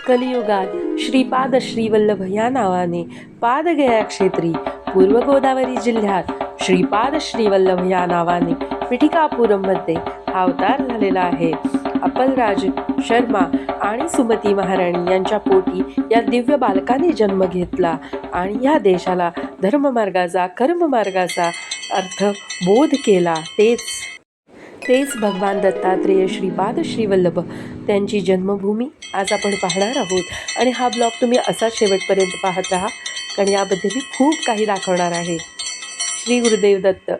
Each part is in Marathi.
कलियुगात श्रीपाद श्रीवल्लभ या नावाने पादगया क्षेत्री पूर्व गोदावरी जिल्ह्यात श्रीपाद श्रीवल्लभ या नावाने पिठिकापुरममध्ये हा अवतार झालेला आहे. अपलराज शर्मा आणि सुमती महाराणी यांच्या पोटी या दिव्य बालकाने जन्म घेतला आणि या देशाला धर्ममार्गाचा कर्ममार्गाचा अर्थ बोध केला. तेच भगवान दत्तात्रेय श्रीपाद श्रीवल्लभ त्यांची जन्मभूमी आज आपण पाहणार आहोत आणि हा ब्लॉग तुम्ही असाच शेवटपर्यंत पाहत राहा, कारण याबद्दल मी खूप काही दाखवणार आहे. Shri Gurudev Datta.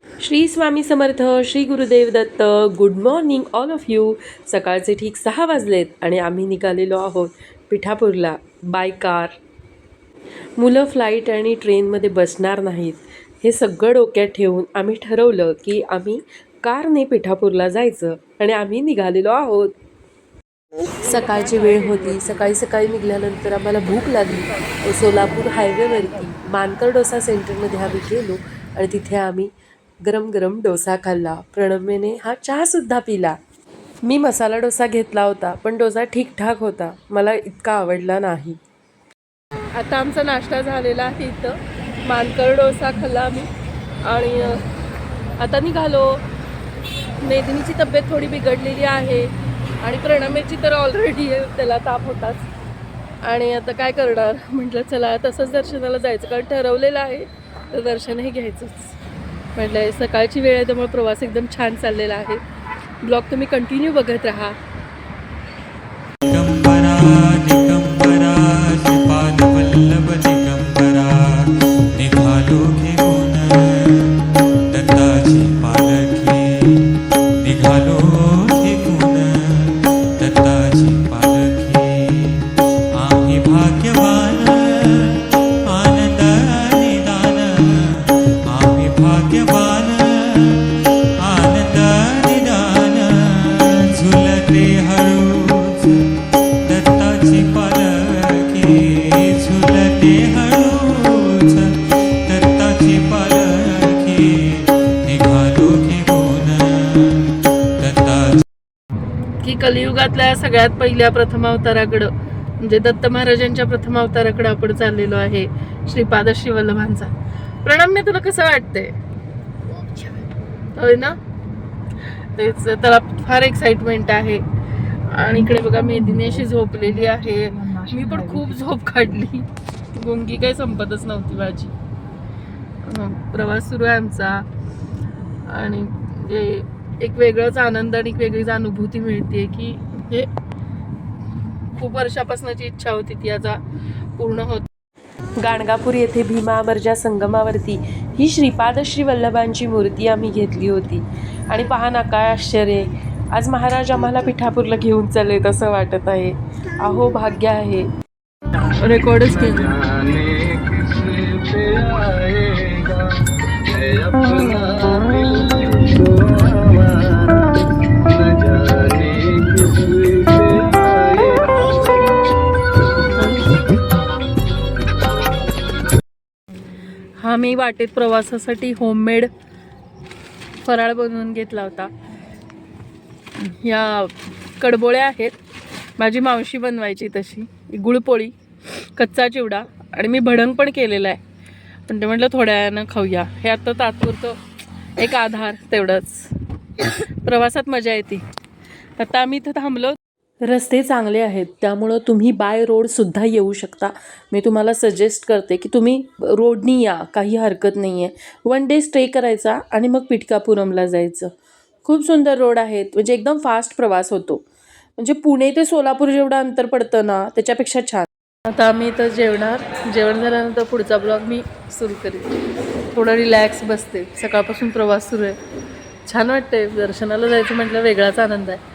Shri Swami Samarth. Shri Gurudev Datta. Good morning all of you. सकाळचे ठीक 6 वाजलेत आणि आम्ही निघालेलो आहोत पिठापूरला बाय कार. मुलं फ्लाईट आणि ट्रेनमध्ये बसणार नाहीत हे सगळं डोक्यात ठेवून आम्ही ठरवलं की आम्ही कारने पिठापूरला जायचं आणि आम्ही निघालेलो आहोत. सकाळची वेळ होती. सकाळी निघाल्यानंतर आम्हाला भूक लागली. सोलापूर हायवेवरती मानकर डोसा सेंटरमध्ये आम्ही गेलो आणि तिथे आम्ही गरम डोसा खाल्ला. प्रणवने हा चहासुद्धा पिला. मी मसाला डोसा घेतला होता, पण डोसा ठीकठाक होता, मला इतका आवडला नाही. आता आमचा नाश्ता झालेला आहे. इथं मानकर डोसा खाल्ला आम्ही आणि आता निघालो. मेदिनीची तब्येत थोडी बिघडलेली आहे आणि प्रणमेची तर ऑलरेडी त्याला ताप होताच. आणि आता काय करणार, म्हटलं चला तसंच दर्शनाला जायचं, कारण ठरवलेलं आहे तर दर्शनही घ्यायचंच. म्हटलं सकाळची वेळ आहे त्यामुळे प्रवास एकदम छान चाललेला आहे. ब्लॉग तुम्ही कंटिन्यू बघत राहा. की कलियुगातल्या सगळ्यात पहिल्या प्रथम अवताराकडं म्हणजे दत्त महाराजांच्या प्रथम अवताराकडे आपण चाललेलो आहे, श्रीपाद श्रीवल्लभांचा. प्रणम्य तुला कसं वाटतंय? होय ना? तेच त्याला फार एक्साइटमेंट आहे. आणि इकडे बघा मेदिनी अशी झोपलेली आहे. मी पण खूप झोप काढली. गुंगी काही संपतच नव्हती माझी. प्रवास सुरू आहे आमचा आणि एक वेगळाच आनंद आणि एक वेगळीच अनुभूती मिळते की हे खूप वर्षापासूनची इच्छा होती ती आता पूर्ण होत. गाणगापूर येथे भीमा अमरजा संगमावरती ही श्रीपाद श्रीवल्लभांची मूर्ती आम्ही घेतली होती. आणि पहा ना काय आश्चर्य, आज महाराज आम्हाला पिठापूरला घेऊन चालले तसं वाटत आहे. अहो भाग्य आहे. रेकॉर्डच केलं. हा मी वाटेत प्रवासासाठी होममेड फराळ बनवून घेतला होता. या कडबोळ्या आहेत, माझी मावशी बनवायची तशी. गुळपोळी, कच्चा चिवडा आणि मी भडंग पण केलेला आहे, पण ते म्हटलं थोड्या वेळानं खाऊया. हे आता तात्पुरतं एक आधार तेवढंच. प्रवासात मजा येते. आता आम्ही इथं थांबलो. रस्ते चांगले आहेत त्यामुळं तुम्ही बाय रोडसुद्धा येऊ शकता. मी तुम्हाला सजेस्ट करते की तुम्ही रोडनी या, काही हरकत नाही आहे. 1 डे स्टे करायचा आणि मग पिठकापुरमला जायचं. खूप सुंदर रोड आहेत, म्हणजे एकदम फास्ट प्रवास होतो. म्हणजे पुणे ते सोलापूर जेवढं अंतर पडतं ना त्याच्यापेक्षा छान. आता आम्ही इथं जेवण झाल्यानंतर पुढचा ब्लॉग मी सुरू करेन. थोडं रिलॅक्स बसते. सकाळपासून प्रवास सुरू आहे. छान वाटते. दर्शनाला जायचं म्हटलं वेगळाच आनंद आहे.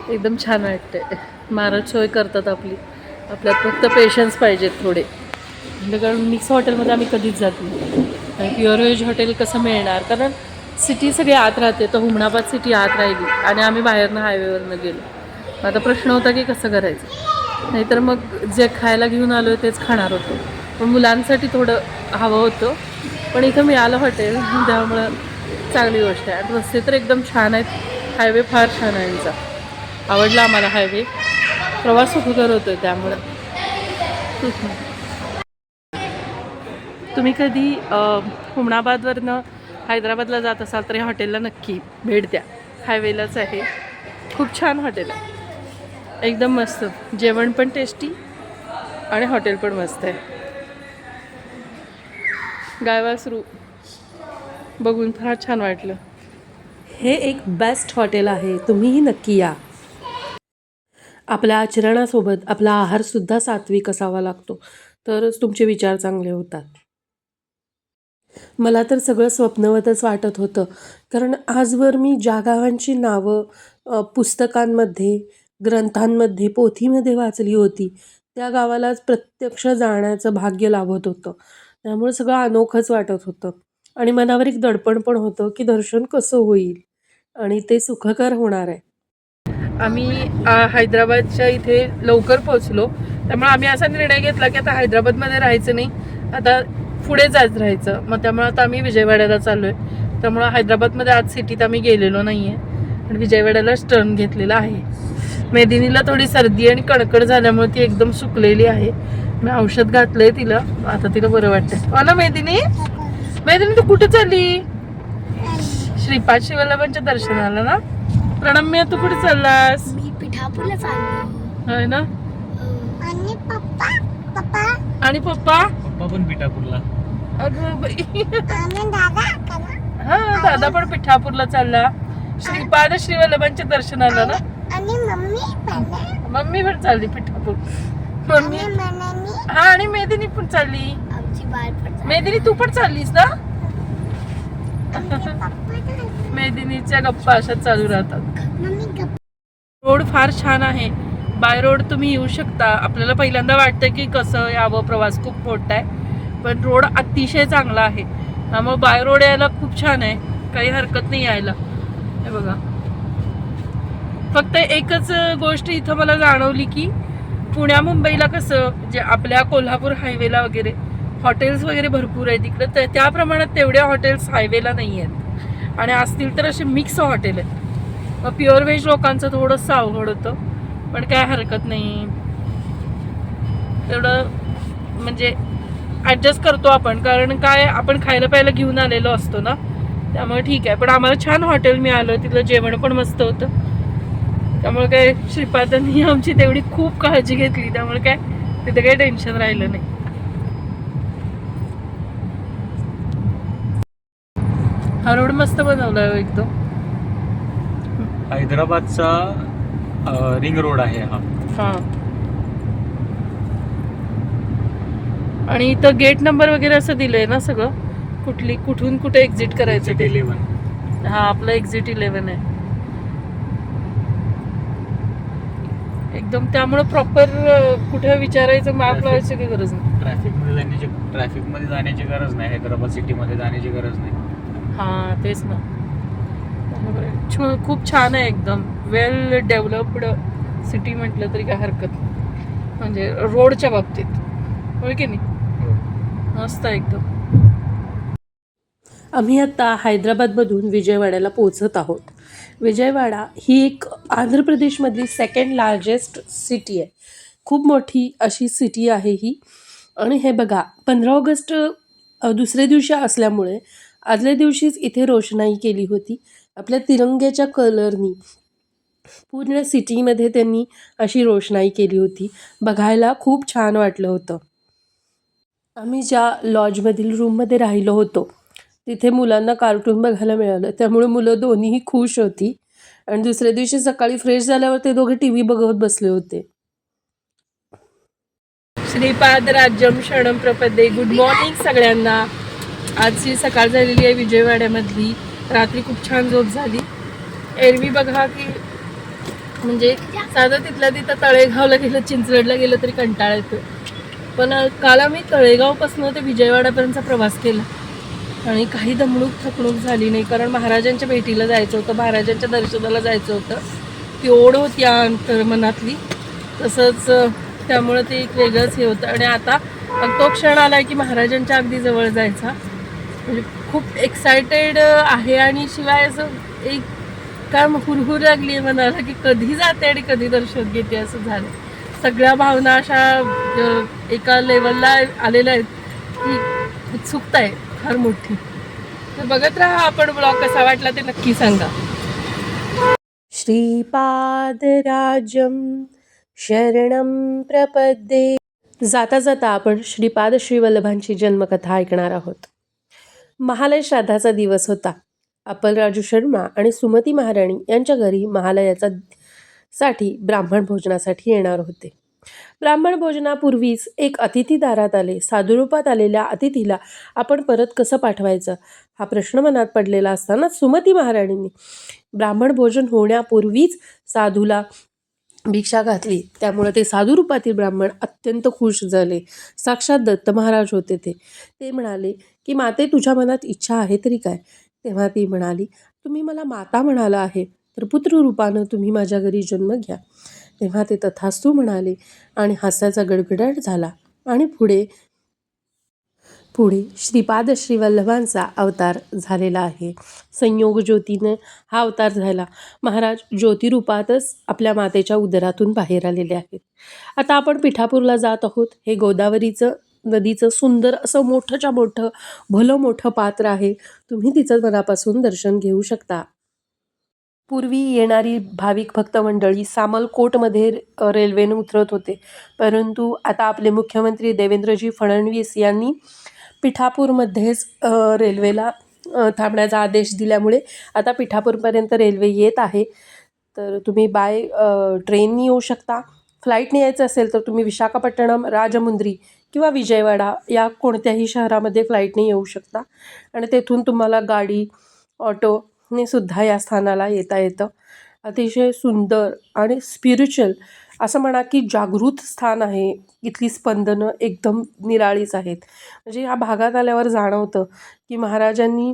एकदम छान वाटते. महाराज सोय करतात आपल्यात फक्त पेशन्स पाहिजेत थोडे. म्हणजे कारण मिक्स हॉटेलमध्ये आम्ही कधीच जात नाही. आणि प्युअर व्हेज हॉटेल कसं मिळणार, कारण सिटी सगळी आत राहते. तर हुमणाबाद सिटी आत राहिली आणि आम्ही बाहेरनं हायवेवरनं गेलो. आता प्रश्न होता की कसं करायचं. नाहीतर मग जे खायला घेऊन आलो तेच खाणार होतो, पण मुलांसाठी थोडं हवं होतं. पण इथं मिळालं हॉटेल, त्यामुळं चांगली गोष्ट आहे. आणि रस्ते तर एकदम छान आहेत. हायवे फार छान आहे यांचा. आवडला आम्हाला हायवे. प्रवास सुखकर होतोय त्यामुळं. तुम्ही कधी हुमणाबादवरनं हैदराबादला जात असाल तर या हॉटेलला नक्की भेट द्या. हायवेलाच आहे. खूप छान हॉटेल आहे, एकदम मस्त. जेवण पण टेस्टी आणि हॉटेल पण मस्त आहे. गायवासरू बघून फार छान वाटलं. हे एक बेस्ट हॉटेल आहे, तुम्हीही नक्की या. आपल्या आचरणासोबत आपला आहारसुद्धा सात्विक असावा लागतो, तरच तुमचे विचार चांगले होतात. मला तर सगळं स्वप्नवतच वाटत होतं, कारण आजवर मी ज्या गावांची नावं पुस्तकांमध्ये, ग्रंथांमध्ये, पोथीमध्ये वाचली होती, त्या गावालाच प्रत्यक्ष जाण्याचं भाग्य लाभत होतं. त्यामुळे सगळं अनोखंच वाटत होतं आणि मनावर एक दडपण पण होतं, की दर्शन कसं होईल आणि ते सुखकर होणार आहे. आम्ही हैदराबादच्या इथे लवकर पोहोचलो, त्यामुळे आम्ही असा निर्णय घेतला की आता हैदराबादमध्ये राहायचं नाही, आता पुढे जायचं राहायचं. मग त्यामुळे आता आम्ही विजयवाड्याला चाललो आहे. त्यामुळं हैदराबादमध्ये आज सिटीत आम्ही गेलेलो नाही आहे आणि विजयवाड्यालाच टर्न घेतलेला आहे. मेदिनीला थोडी सर्दी आणि कणकण झाल्यामुळे ती एकदम सुकलेली आहे. मी औषध घातलंय तिला, आता तिला बरं वाटतंय. हो ना मेदिनी? मेदिनी तू कुठे चालली? श्रीपाद श्रीवल्लभांच्या दर्शनाला ना. प्रणम्य तू कुठे चाललास? मी पिठापूरला चाललो. होय ना. आणि पप्पा पप्पा आणि पप्पा पण पिठापूरला. अगं बाई. आणि दादा हा दादा पण पिठापूरला चालला श्रीपाद श्रीवल्लभांच्या दर्शनाला ना. आणि मम्मी पण मम्मी पण चालली पिठापूर. मम्मी हा आणि मेदिनी पण चालली. आमची बाळ पण मेदिनी तू पण चाललीस ना. मेदिनीच्या गप्पा अशा चालू राहतात. रोड फार छान आहे. बाय रोड तुम्ही येऊ शकता. आपल्याला पहिल्यांदा वाटतं की कसं यावं, प्रवास खूप मोठा आहे, पण रोड अतिशय चांगला आहे. त्यामुळे बाय रोड यायला खूप छान आहे, काही हरकत नाही यायला. हे बघा, फक्त एकच गोष्ट इथं मला जाणवली की पुण्या मुंबईला कसं जे आपल्या कोल्हापूर हायवेला वगैरे हॉटेल्स वगैरे भरपूर आहे तिकडं, त्या प्रमाणात तेवढ्या हॉटेल्स हायवेला नाही आहेत आणि असतील तर असे मिक्स हॉटेल आहेत. मग प्युअर व्हेज लोकांचं थोडंसं अवघड होतं, पण काय हरकत नाही, तेवढं म्हणजे ॲडजस्ट करतो आपण, कारण काय आपण खायला प्यायला घेऊन आलेलो असतो ना, त्यामुळे ठीक आहे. पण आम्हाला छान हॉटेल मिळालं, तिथलं जेवण पण मस्त होतं. त्यामुळे काय श्रीपादांनी आमची तेवढी खूप काळजी घेतली, त्यामुळे काय तिथे काही टेन्शन राहिलं नाही. हा रोड मस्त बनवला आहे एकदम. हैदराबादचा रिंग रोड आहे हा. हा, आणि इथं गेट नंबर वगैरे असं दिलंय ना सगळं, कुठून कुठे एक्झिट करायचं ते. 11. हा, आपलं एक्झिट 11 आहे एकदम. त्यामुळे प्रॉपर कुठे विचारायचं, मॅप लावायची काही गरज नाही. ट्रॅफिकमध्ये जाण्याची गरज नाही, हैदराबाद सिटीमध्ये जाण्याची गरज नाही. हा तेच ना. खूप छान आहे एकदम, वेल डेव्हलप्ड सिटी म्हटलं तरी काय हरकत नाही, म्हणजे रोडच्या बाबतीत. होय की नाही, मस्त एकदम. आम्ही आता हैदराबादमधून विजयवाड्याला पोहोचत आहोत. विजयवाडा ही एक आंध्र प्रदेशमधली सेकंड लार्जेस्ट सिटी आहे. खूप मोठी अशी सिटी आहे ही. आणि हे बघा, 15 ऑगस्ट दुसऱ्या दिवशी असल्यामुळे आदल्या दिवशीच इथे रोषणाई केली होती आपल्या तिरंग्याच्या कलरनी. पूर्ण सिटीमध्ये त्यांनी अशी रोषणाई केली होती, बघायला खूप छान वाटलं होतं. आम्ही ज्या लॉजमधील रूममध्ये राहिलो होतो तिथे मुलांना कार्टून बघायला मिळालं, त्यामुळे मुलं दोन्हीही खुश होती. आणि दुसऱ्या दिवशी सकाळी फ्रेश झाल्यावर ते दोघे टी व्ही बघत बसले होते. श्रीपाद राज्यम शरणम प्रपदे. गुड मॉर्निंग सगळ्यांना. आजची सकाळ झालेली आहे विजयवाड्यामधली. रात्री खूप छान झोप झाली. एरवी बघा की म्हणजे साधं तिथल्या तिथं तळेगावला गेलं, चिंचवडला गेलं तरी कंटाळा येतो, पण काल आम्ही तळेगावपासून ते विजयवाड्यापर्यंतचा प्रवास केला आणि काही दमणूक थकणूक झाली नाही, कारण महाराजांच्या भेटीला जायचं होतं, महाराजांच्या दर्शनाला जायचं होतं. ती ओढ होती अंतर्मनातली, तसंच त्यामुळे ते एक वेगळंच हे होतं. आणि आता तो क्षण आला की महाराजांच्या अगदी जवळ जायचा, म्हणजे खूप एक्सायटेड आहे. आणि शिवाय असं एक काय मग हुरहुर लागली मनाला की कधी जाते आणि कधी दर्शन घेते असं झालं. सगळ्या भावना अशा एका लेवलला आलेल्या आहेत की उत्सुकता आहे फार मोठी. तर बघत राहा आपण ब्लॉग कसा वाटला ते नक्की सांगा. श्रीपादराजं शरणं प्रपद्ये. जाता जाता आपण श्रीपाद श्रीवल्लभांची जन्मकथा ऐकणार आहोत. महालय श्राद्धाचा दिवस होता. अप्पलराजू शर्मा आणि सुमती महाराणी यांच्या घरी महालयाचा साठी ब्राह्मण भोजनासाठी येणार होते. ब्राह्मण भोजनापूर्वीच एक अतिथी दारात आले. साधुरूपात आलेल्या अतिथीला आपण परत कसं पाठवायचं हा प्रश्न मनात पडलेला असताना सुमती महाराणींनी ब्राह्मण भोजन होण्यापूर्वीच साधूला भिक्षा घातली. त्यामुळे ते साधू रूपातील ब्राह्मण अत्यंत खुश झाले. साक्षात दत्त महाराज होते ते. ते म्हणाले की माते, तुझ्या मनात इच्छा आहे तरी काय? तेव्हा ती म्हणाली, तुम्ही मला माता म्हणाला आहे तर पुत्र रूपानं तुम्ही माझ्या घरी जन्म घ्या. तेव्हा ते तथास्तु म्हणाले आणि हास्याचा गडगडाट झाला. आणि पुढे श्रीपाद श्रीवल्लभांचा अवतार झालेला आहे. संयोग ज्योतीनं हा अवतार झाला. महाराज ज्योतिरूपातच आपल्या मातेच्या उदरातून बाहेर आलेले आहेत. आता आपण पिठापूरला जात आहोत. हे गोदावरीचं नदीचं सुंदर असं मोठंच्या मोठं भलं मोठं पात्र आहे. तुम्ही तिचं मनापासून दर्शन घेऊ शकता. पूर्वी येणारी भाविक भक्त मंडळी सामलकोटमध्ये रेल्वेने उतरत होते, परंतु आता आपले मुख्यमंत्री देवेंद्रजी फडणवीस यांनी पिठापूरमध्येच रेल्वेला थांबण्याचा आदेश दिल्यामुळे आता पिठापूरपर्यंत रेल्वे येत आहे. तर तुम्ही बाय ट्रेननी येऊ शकता. फ्लाईटने यायचं असेल तर तुम्ही विशाखापट्टणम, राजमुंद्री किंवा विजयवाडा या कोणत्याही शहरामध्ये फ्लाईटने येऊ शकता आणि तेथून तुम्हाला गाडी, ऑटोने सुद्धा या स्थानाला येता येतं. अतिशय सुंदर आणि स्पिरिच्युअल असं म्हणा की जागृत स्थान आहे. इथली स्पंदनं एकदम निराळीच आहेत. म्हणजे या भागात आल्यावर जाणवतं की महाराजांनी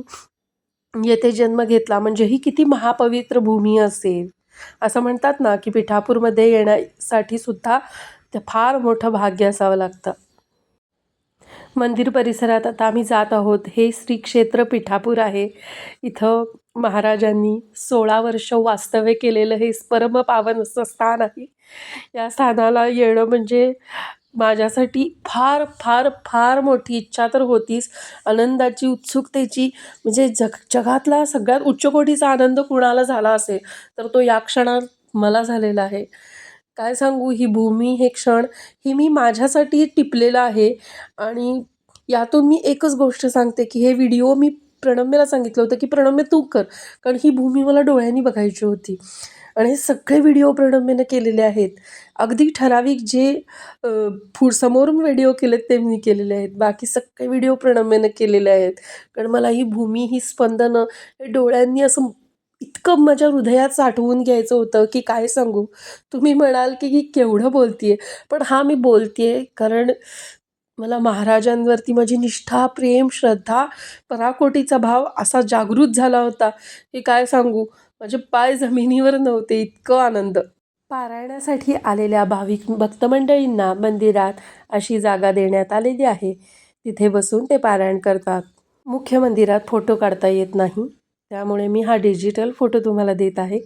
येथे जन्म घेतला म्हणजे ही किती महापवित्र भूमी असेल. असं म्हणतात ना की पिठापूरमध्ये येण्यासाठी सुद्धा ते फार मोठं भाग्य असावं लागतं. मंदिर परिसरात आता आम्ही जात आहोत. हे श्री क्षेत्र पिठापूर आहे. इथं महाराजांनी 16 वर्ष वास्तव्य केलेलं हे परम पावन असं स्थान आहे. या स्थानाला येणं म्हणजे माझ्यासाठी फार फार फार मोठी इच्छा तर होतीच. आनंदाची, उत्सुकतेची, म्हणजे जगातला सगळ्यात उच्च कोटीचा आनंद कुणाला झाला असेल तर तो या क्षणात मला झालेला आहे. काय सांगू, ही भूमी, हे क्षण, ही मी माझ्यासाठी टिपलेलं आहे. आणि यातून मी एकच गोष्ट सांगते की हे व्हिडिओ मी प्रणम्यला सांगितलं होतं की प्रणम्य तू कर, कारण ही भूमी मला डोळ्यांनी बघायची होती. आणि हे सगळे व्हिडिओ प्रणम्यने केलेले आहेत. अगदी ठराविक जे समोरून व्हिडिओ केलेत ते मी केलेले आहेत. बाकी सगळे व्हिडिओ प्रणम्यने केलेले आहेत. कारण मला ही भूमी, ही स्पंदनं हे डोळ्यांनी असं इतकं माझ्या हृदयात साठवून घ्यायचं होतं की काय सांगू. तुम्ही म्हणाल की केवढं बोलतीये, पण हा मी बोलतीये कारण मला महाराजांवरती माझी निष्ठा, प्रेम, श्रद्धा, पराकोटीचा भाव असा जागृत झाला होता की काय सांगू. माझे पाय जमिनीवर नव्हते, इतकं आनंद. पारायणासाठी आलेल्या भाविक भक्तमंडळींना मंदिरात अशी जागा देण्यात आलेली आहे. तिथे बसून ते पारायण करतात. मुख्य मंदिरात फोटो काढता येत नाही, त्यामुळे मी हा डिजिटल फोटो तुम्हाला देत आहे.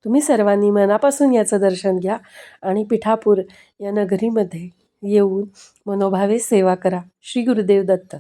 तुम्ही सर्वांनी मनापासून याचं दर्शन घ्या आणि पिठापूर या नगरीमध्ये येऊन मनोभावे सेवा करा. श्री गुरुदेव दत्त.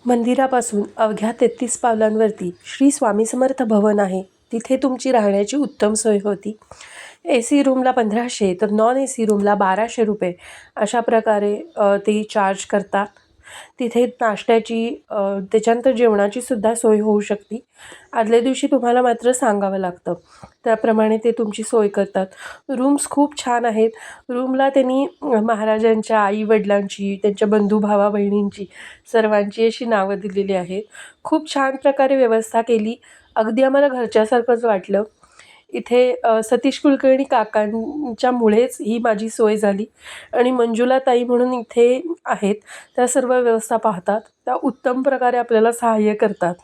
मंदिरापासून अवघ्या 33 पावलांवरती श्री स्वामी समर्थ भवन आहे. तिथे तुमची राहण्याची उत्तम सोय होती. AC रूमला 1500 तर नॉन AC रूमला 1200 रुपये अशा प्रकारे ते चार्ज करतात. तिथे नाश्त्याची त्याच्यानंतर जेवणाची सुद्धा सोय होऊ शकते. आदल्या दिवशी तुम्हाला मात्र सांगावं लागतं, त्याप्रमाणे ते तुमची सोय करतात. रूम्स खूप छान आहेत. रूमला त्यांनी महाराजांच्या आईवडिलांची, त्यांच्या बंधू भावा बहिणींची सर्वांची अशी नावं दिलेली आहेत. खूप छान प्रकारे व्यवस्था केली. अगदी आम्हाला घरच्यासारखंच वाटलं. इथे सतीश कुलकर्णी काकांच्यामुळेच ही माझी सोय झाली आणि मंजुला ताई म्हणून इथे आहेत, त्या सर्व व्यवस्था पाहतात. त्या उत्तम प्रकारे आपल्याला सहाय्य करतात.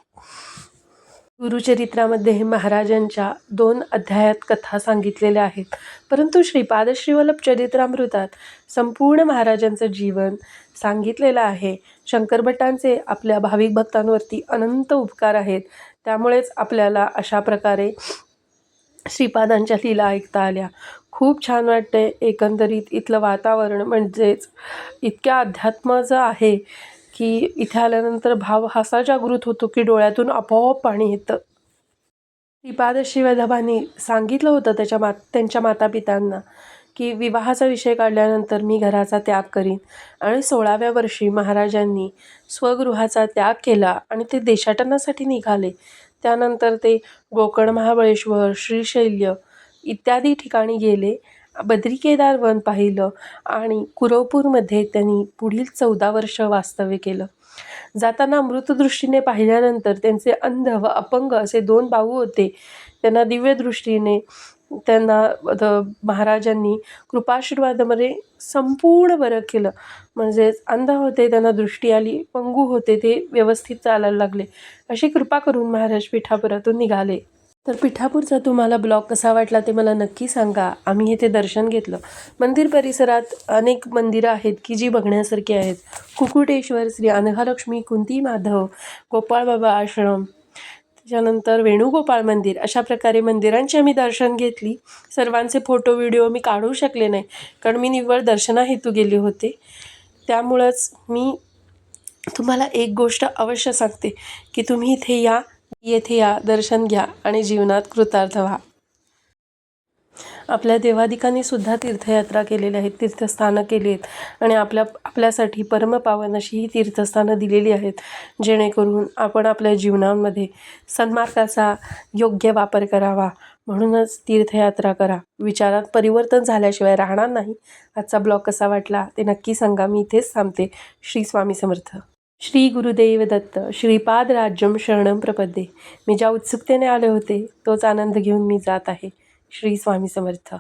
गुरुचरित्रामध्ये महाराजांच्या 2 अध्यायात कथा सांगितलेल्या आहेत, परंतु श्रीपाद श्रीवल्लभ चरित्रामृतात संपूर्ण महाराजांचं जीवन सांगितलेलं आहे. शंकर भट्टांचे आपल्या भाविक भक्तांवरती अनंत उपकार आहेत. त्यामुळेच आपल्याला अशा प्रकारे श्रीपादांच्या लीला ऐकता आल्या. खूप छान वाटतंय. एकंदरीत इथलं वातावरण म्हणजेच इतक्या अध्यात्माचं आहे की इथे आल्यानंतर भाव असा जागृत होतो की डोळ्यातून आपोआप पाणी येतं. श्रीपाद श्रीवल्लभांनी सांगितलं होतं त्यांच्या मातापितांना की विवाहाचा विषय काढल्यानंतर मी घराचा त्याग करीन, आणि 16व्या वर्षी महाराजांनी स्वगृहाचा त्याग केला आणि ते देशाटनासाठी निघाले. त्यानंतर ते गोकर्ण, महाबळेश्वर, श्रीशैल्य इत्यादी ठिकाणी गेले. बद्री केदार वन पाहिलं आणि कुरवपूरमध्ये त्यांनी पुढील 14 वर्ष वास्तव्य केलं. जाताना अमृतदृष्टीने पाहिल्यानंतर त्यांचे अंध व अपंग असे 2 भाऊ होते. त्यांना दिव्यदृष्टीने महाराजांनी कृपाशीर्वादामध्ये संपूर्ण बरं केलं. म्हणजेच अंध होते, त्यांना दृष्टी आली, पंगू होते, ते व्यवस्थित चालायला लागले. अशी कृपा करून महाराज पिठापुरातून निघाले. तर पिठापूरचा तुम्हाला ब्लॉग कसा वाटला ते मला नक्की सांगा. आम्ही इथे दर्शन घेतलं. मंदिर परिसरात अनेक मंदिरं आहेत की जी बघण्यासारखी आहेत. कुकुटेश्वर, श्री अनघालक्ष्मी, कुंती माधव, गोपाळबाबा आश्रम, त्याच्यानंतर वेणुगोपाळ मंदिर, अशा प्रकारे मंदिरांची आम्ही दर्शन घेतली. सर्वांचे फोटो व्हिडिओ मी काढू शकले नाही, कारण मी निव्वळ दर्शनाहेतू गेले होते. त्यामुळंच मी तुम्हाला एक गोष्ट अवश्य सांगते की तुम्ही येथे या, दर्शन घ्या आणि जीवनात कृतार्थ व्हा. आपल्या देवादिकांनी सुद्धा तीर्थयात्रा केलेल्या आहेत, तीर्थस्थानं केली आहेत आणि आपल्यासाठी परमपावन अशी ही तीर्थस्थानं दिलेली आहेत, जेणेकरून आपण आपल्या जीवनामध्ये सन्मार्गाचा योग्य वापर करावा. म्हणूनच तीर्थयात्रा करा. विचारात परिवर्तन झाल्याशिवाय राहणार नाही. आजचा ब्लॉग कसा वाटला ते नक्की सांगा. मी इथेच थांबते. श्री स्वामी समर्थ. श्री गुरुदेव दत्त. श्रीपाद राज्यम शरणम प्रपद्ये. मी ज्या उत्सुकतेने आले होते तोच आनंद घेऊन मी जात आहे. श्री स्वामी समर्थ.